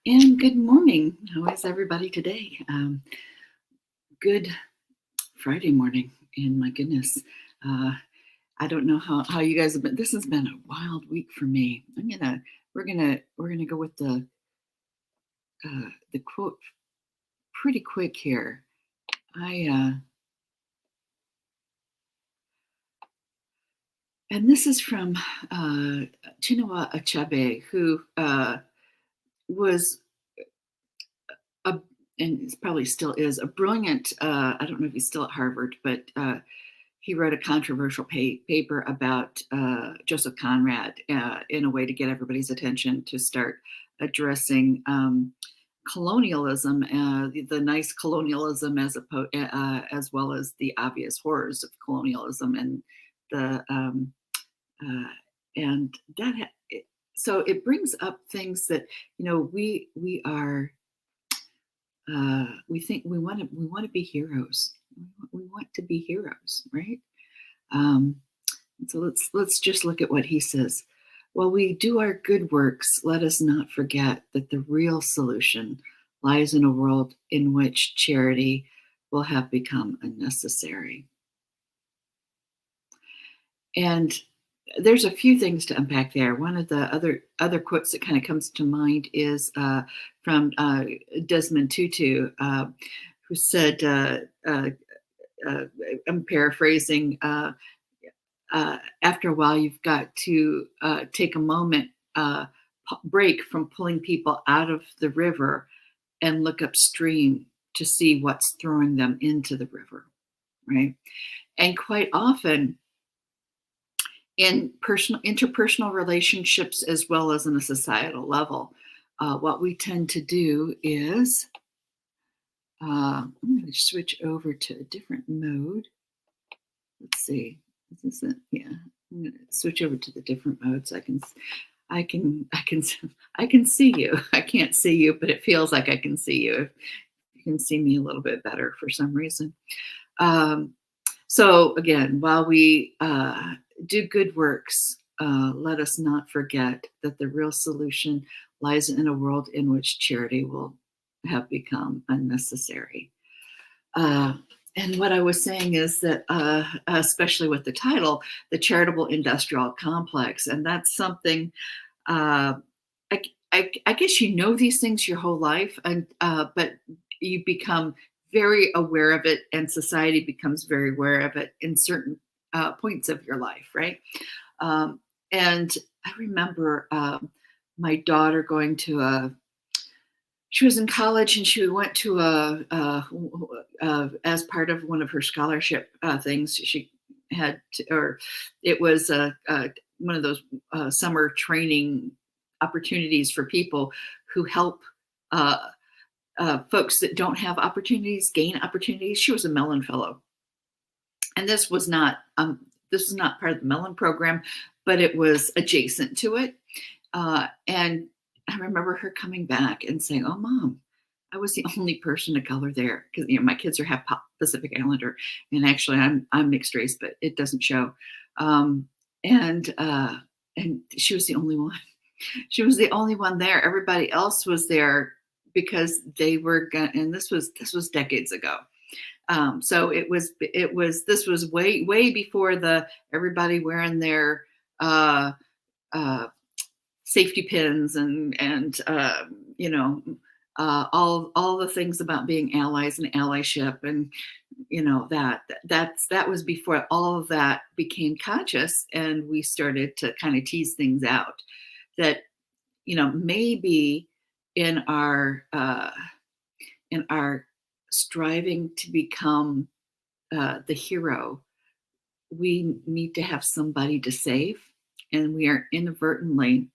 And good morning. How is everybody today? Good Friday morning. And my goodness, uh, I don't know how you guys have been. This has been a wild week for me. We're gonna go with the quote pretty quick here. I and this is from Chinua Achebe, who was a and probably still is a brilliant. I don't know if he's still at Harvard, but he wrote a controversial paper about Joseph Conrad in a way to get everybody's attention to start addressing colonialism, the nice colonialism as well as the obvious horrors of colonialism the uh, and that so it brings up things that we are we think we want to be heroes. We want to be heroes, right? Um, so let's just look at what he says. While we do our good works, let us not forget that the real solution lies in a world in which charity will have become unnecessary. And there's a few things to unpack there. One of the other quotes that kind of comes to mind is from Desmond Tutu, who said, I'm paraphrasing, after a while, you've got to take a moment, break from pulling people out of the river and look upstream to see what's throwing them into the river, right? And quite often, in interpersonal relationships as well as on a societal level, what we tend to do is I'm going to switch over to a different mode. Let's see. Is this it? Yeah. I'm going to switch over to the different modes. I can see you. I can't see you, but it feels like I can see you. You can see me a little bit better for some reason. So again, while we do good works, let us not forget that the real solution lies in a world in which charity will have become unnecessary. And what I was saying is that, especially with the title, the Charitable Industrial Complex, and that's something. I, I guess you know these things your whole life, and but you become very aware of it, and society becomes very aware of it in certain points of your life, right? And I remember my daughter going to she was in college and she went to as part of one of her scholarship things. She had it was one of those summer training opportunities for people who help folks that don't have opportunities gain opportunities. She was a Mellon Fellow, and this was not part of the Mellon program, but it was adjacent to it. And I remember her coming back and saying, "Oh, Mom, I was the only person of color there because my kids are half Pacific Islander, and actually I'm mixed race, but it doesn't show." And she was the only one. She was the only one there. Everybody else was there because they were and this was decades ago. So this was way before the everybody wearing their safety pins and all the things about being allies and allyship, and that was before all of that became conscious, and we started to kind of tease things out that maybe in our striving to become the hero, we need to have somebody to save, and we are inadvertently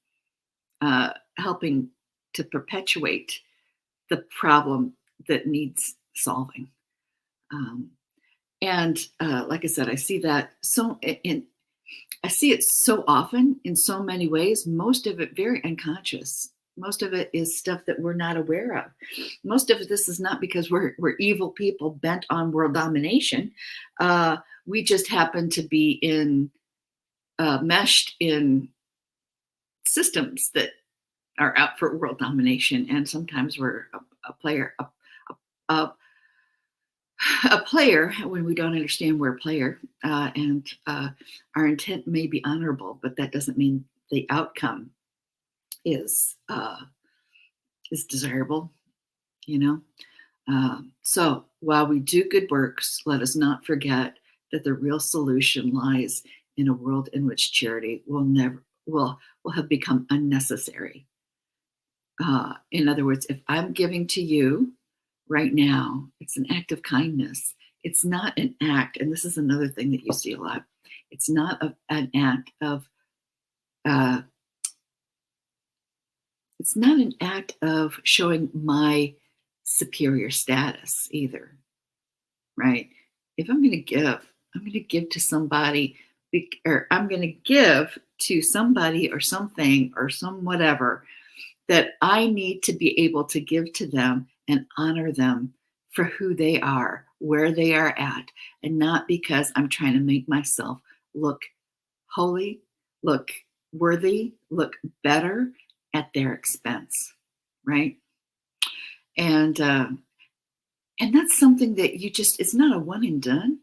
helping to perpetuate the problem that needs solving. And like I said, I see that I see it so often in so many ways, most of it very unconscious. Most of it is stuff that we're not aware of. Most of this is not because we're evil people bent on world domination. We just happen to be meshed in systems that are out for world domination, and sometimes we're a player, a, a player when we don't understand we're a player, and our intent may be honorable, but that doesn't mean the outcome is uh, is desirable. You know. So while we do good works, let us not forget that the real solution lies in a world in which charity will have become unnecessary. In other words, if I'm giving to you right now, it's an act of kindness. It's not an act, and this is another thing that you see a lot. It's not an act of. Uh, it's not an act of showing my superior status either, right? If I'm going to give, I'm going to give to somebody, or I'm going to give to somebody or something or some whatever that I need to be able to give to them and honor them for who they are, where they are at, and not because I'm trying to make myself look holy, look worthy, look better at their expense, right? And uh, and that's something that you just, it's not a one and done.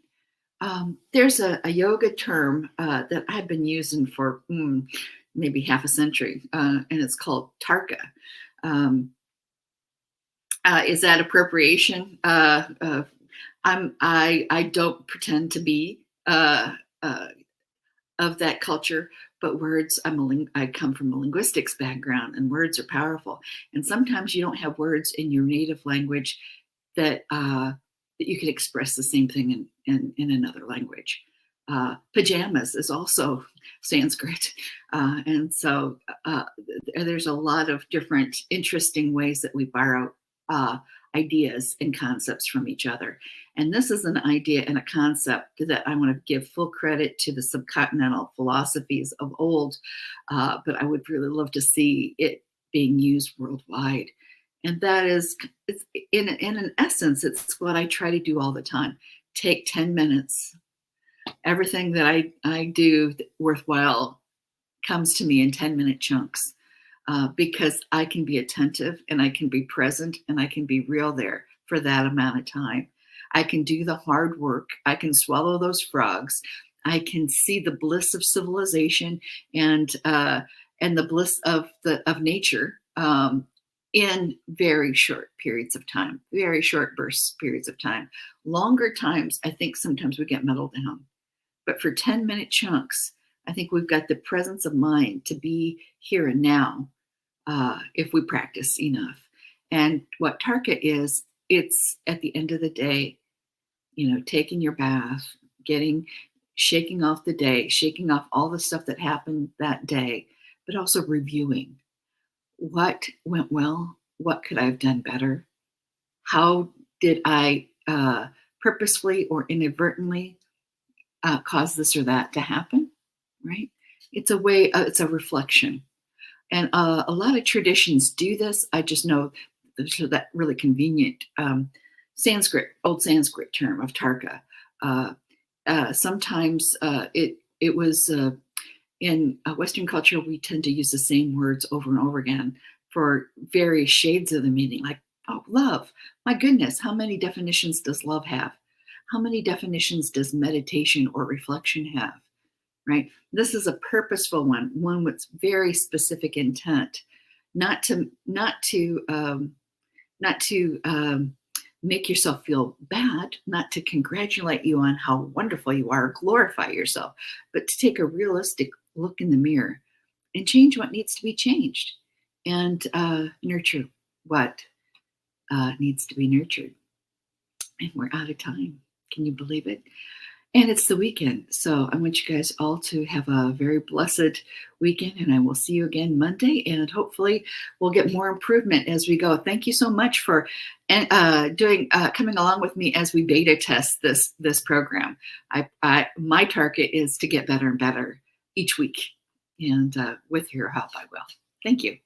There's a yoga term that I've been using for maybe half a century, and it's called tarka. Um, is that appropriation? I don't pretend to be uh, of that culture, but words. I come from a linguistics background, and words are powerful. And sometimes you don't have words in your native language that you could express the same thing in another language. Pajamas is also Sanskrit, and so there's a lot of different interesting ways that we borrow ideas and concepts from each other. And this is an idea and a concept that I want to give full credit to the subcontinental philosophies of old, but I would really love to see it being used worldwide. And that is, it's, in an essence, it's what I try to do all the time. Take 10 minutes. Everything that I do worthwhile comes to me in 10-minute chunks, because I can be attentive and I can be present and I can be real there for that amount of time. I can do the hard work. I can swallow those frogs. I can see the bliss of civilization and the bliss of nature, in very short periods of time, very short bursts periods of time. Longer times, I think sometimes we get muddled down. But for 10-minute chunks, I think we've got the presence of mind to be here and now, if we practice enough. And what Tarka is, it's at the end of the day, taking your bath, shaking off the day, shaking off all the stuff that happened that day, but also reviewing what went well, what could I have done better, how did I purposefully or inadvertently cause this or that to happen, right? It's a way, it's a reflection. And a lot of traditions do this. I just know that really convenient old Sanskrit term of tarka. Sometimes it was in Western culture, we tend to use the same words over and over again for various shades of the meaning, like, oh, love. My goodness, how many definitions does love have? How many definitions does meditation or reflection have? Right? This is a purposeful one with very specific intent, not to make yourself feel bad, not to congratulate you on how wonderful you are, glorify yourself, but to take a realistic look in the mirror and change what needs to be changed, and nurture what needs to be nurtured. And we're out of time. Can you believe it? And it's the weekend. So I want you guys all to have a very blessed weekend. And I will see you again Monday. And hopefully we'll get more improvement as we go. Thank you so much for coming along with me as we beta test this program. My target is to get better and better each week. And with your help, I will. Thank you.